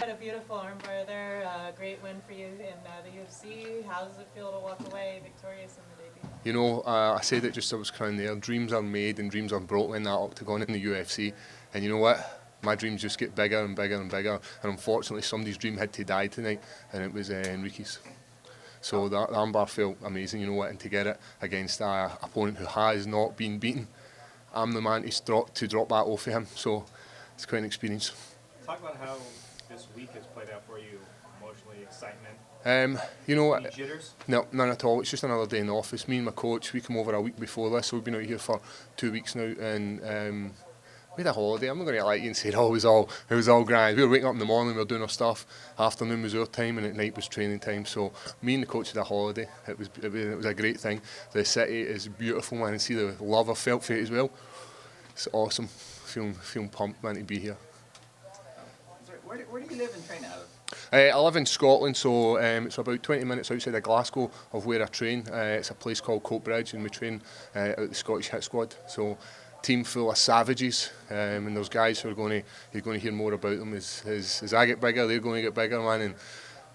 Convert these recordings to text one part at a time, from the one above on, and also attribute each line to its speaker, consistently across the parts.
Speaker 1: had a beautiful armbar there, a great win for you in the UFC. How does it feel to walk away victorious in the debut?
Speaker 2: You know, I said it just as I was crowned there. Dreams are made and dreams are broken in that octagon in the UFC. And you know what? My dreams just get bigger and bigger and bigger. And unfortunately, somebody's dream had to die tonight, and it was Enrique's. So that armbar felt amazing, you know what, and to get it against an opponent who has not been beaten, I'm the man to drop that off of him. So it's quite an experience.
Speaker 3: Talk about how this week has played out for you, emotionally, excitement.
Speaker 2: You know what?
Speaker 3: Any jitters?
Speaker 2: No, none at all. It's just another day in the office. Me and my coach, we come over a week before this, so we've been out here for 2 weeks now, and we had a holiday. I'm not going to lie to you and say it was all grand. We were waking up in the morning, we were doing our stuff. Afternoon was our time, and at night was training time. So me and the coach had a holiday. It was a great thing. The city is beautiful, man, and see the love I felt for it as well. It's awesome. Feeling pumped, man, to be here.
Speaker 4: Where do you live and train out of?
Speaker 2: I live in Scotland, so it's about 20 minutes outside of Glasgow of where I train. It's a place called Coatbridge, and we train at the Scottish Hit Squad. So team full of savages, and those guys who you're going to hear more about them as I get bigger, they're going to get bigger, man. And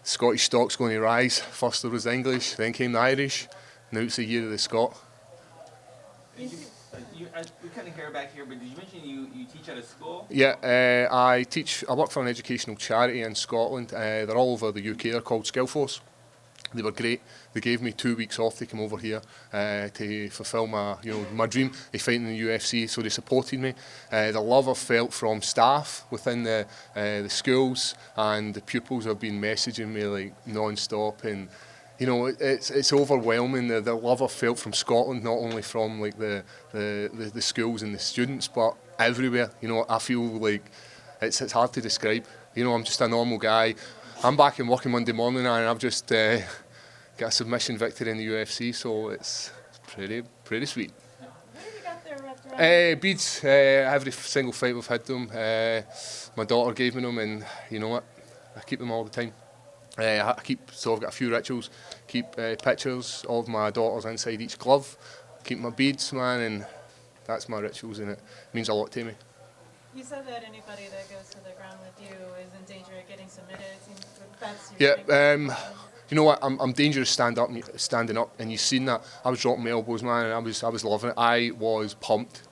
Speaker 2: Scottish stock's going to rise. First there was the English, then came the Irish. Now it's the year of the Scot.
Speaker 4: We couldn't hear back here, but did you mention you teach at a school?
Speaker 2: Yeah, I work for an educational charity in Scotland. They're all over the UK. They're called Skillforce. They were great. They gave me 2 weeks off to come over here to fulfil my dream of fighting in the UFC. So they supported me. The love I've felt from staff within the schools and the pupils have been messaging me like non-stop, and you know, it's overwhelming, the love I've felt from Scotland, not only from like the schools and the students, but everywhere. You know, I feel like it's hard to describe. You know, I'm just a normal guy. I'm back in working Monday morning, and I've just got a submission victory in the UFC, so it's pretty sweet.
Speaker 1: Where have you got their reps?
Speaker 2: Beads, every single fight we've had them. My daughter gave me them, and you know what, I keep them all the time. So I've got a few rituals. Keep pictures of my daughters inside each glove. Keep my beads, man, and that's my rituals, and it means a lot to me.
Speaker 1: You said that anybody that goes to the ground with you is in danger of getting submitted. It seems that's
Speaker 2: you know what? I'm dangerous standing up, and you've seen that. I was dropping my elbows, man, and I was loving it. I was pumped.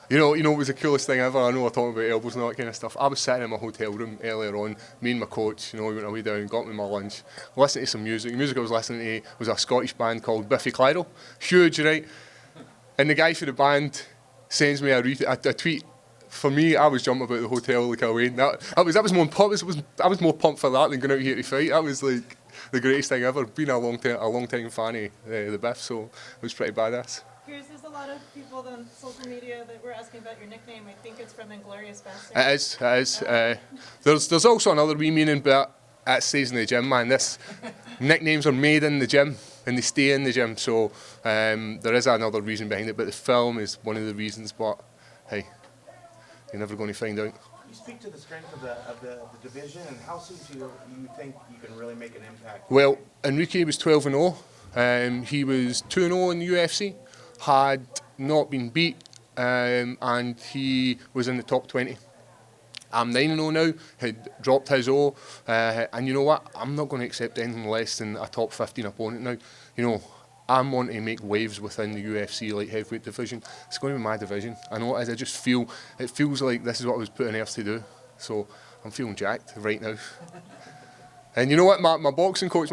Speaker 2: You know, it was the coolest thing ever. I know we're talking about elbows and all that kind of stuff. I was sitting in my hotel room earlier on, me and my coach, you know, we went away down, got me my lunch, listening to some music. The music I was listening to was a Scottish band called Biffy Clyro. Huge, right? And the guy for the band sends me a tweet. For me, I was jumping about the hotel like away. I was more pumped. I was more pumped for that than going out here to fight. That was like the greatest thing ever. Been a long time fan of the Biff, so it was pretty badass.
Speaker 1: There's a lot of people on social media that were asking about your nickname. I think it's from Inglorious Bastard.
Speaker 2: It is. There's also another wee meaning, but it stays in the gym, man. This nicknames are made in the gym and they stay in the gym. So there is another reason behind it, but the film is one of the reasons. But hey, you're never going to find out.
Speaker 5: You speak to the strength of the division, and how soon do you think you can really make an impact?
Speaker 2: Well, Enrique was 12-0. He was 2-0 in the UFC. Had not been beat, and he was in the top 20. I'm 9-0 now, had dropped his O, and you know what, I'm not going to accept anything less than a top 15 opponent now. You know, I'm wanting to make waves within the UFC light heavyweight division. It's going to be my division. I know it is, I just feel, it feels like this is what I was put on earth to do, so I'm feeling jacked right now. And you know what, my boxing coach,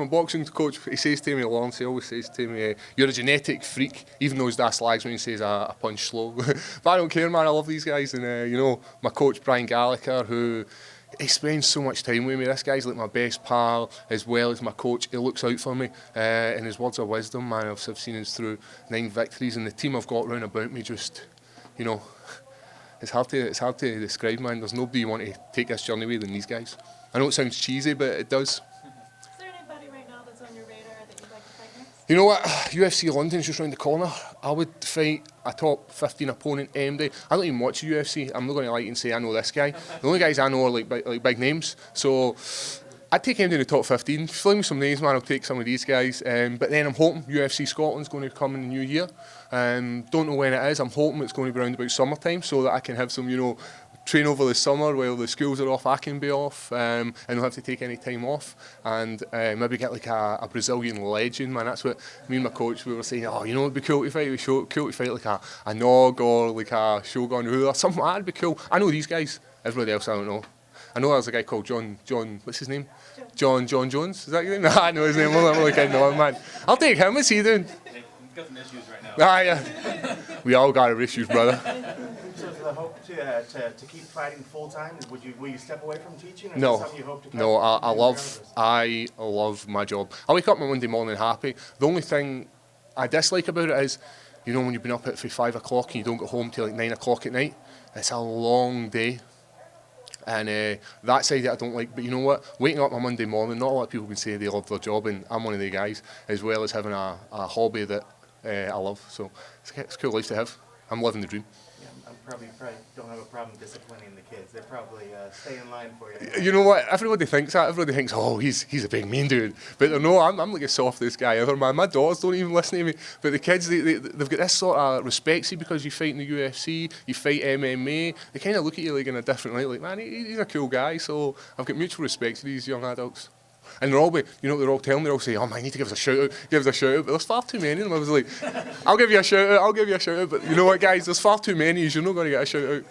Speaker 2: he says to me, Lawrence, he always says to me, you're a genetic freak, even though his dad slags me and says I punch slow. But I don't care, man, I love these guys. And you know, my coach, Brian Gallagher, who, he spends so much time with me. This guy's like my best pal, as well as my coach. He looks out for me, and his words of wisdom, man, I've seen us through 9 victories, and the team I've got round about me just, you know, it's hard to describe, man. There's nobody you want to take this journey with than these guys. I know it sounds cheesy, but it does.
Speaker 1: Is there anybody right now that's on your radar that you'd like to fight next?
Speaker 2: You know what? UFC London's just round the corner. I would fight a top 15 opponent any day. I don't even watch the UFC. I'm not going to lie and say I know this guy. The only guys I know are like big names. So I'd take him to the top 15. Fling me some names, man. I'll take some of these guys. But then I'm hoping UFC Scotland's going to come in the new year. Don't know when it is. I'm hoping it's going to be around about summertime so that I can have some, you know, train over the summer while the schools are off, I can be off, and don't have to take any time off, and maybe get like a Brazilian legend, man. That's what me and my coach, we were saying, oh, you know, it'd be cool to fight, like a Nog or like a Shogun or something. That'd be cool. I know these guys. Everybody else I don't know. I know there's a guy called John, what's his name? John Jones, is that your name? Nah, I know his name, I'm really kidding on, man. I'll take him, what's he doing?
Speaker 4: He's got some issues right now.
Speaker 2: Ah, yeah. We all got our issues, brother.
Speaker 5: So is the hope to keep fighting full time? Will you step away from teaching? Or is
Speaker 2: No,
Speaker 5: that something you hope to
Speaker 2: no, I
Speaker 5: regardless?
Speaker 2: love my job. I wake up on Monday morning happy. The only thing I dislike about it is, you know, when you've been up at 5 o'clock and you don't get home till like 9 o'clock at night, it's a long day. And that side that I don't like, but you know what? Waking up on Monday morning, not a lot of people can say they love their job, and I'm one of the guys, as well as having a hobby that I love. So it's a cool life to have. I'm living the dream.
Speaker 5: Yeah, I'm probably don't have a problem disciplining the kids. They probably stay in line for you.
Speaker 2: You know what? Everybody thinks that. Everybody thinks, oh, he's a big mean dude. But no, I'm like the softest guy ever, man. My daughters don't even listen to me. But the kids, they've got this sort of respect. See, because you fight in the UFC, you fight MMA, they kind of look at you like in a different light. Like, man, he's a cool guy. So I've got mutual respect to these young adults. And they're all, they're all telling me, they're all saying, oh man, you need to give us a shout out, But there's far too many of them. I was like, I'll give you a shout out, But you know what, guys, there's far too many. You're not going to get a shout out.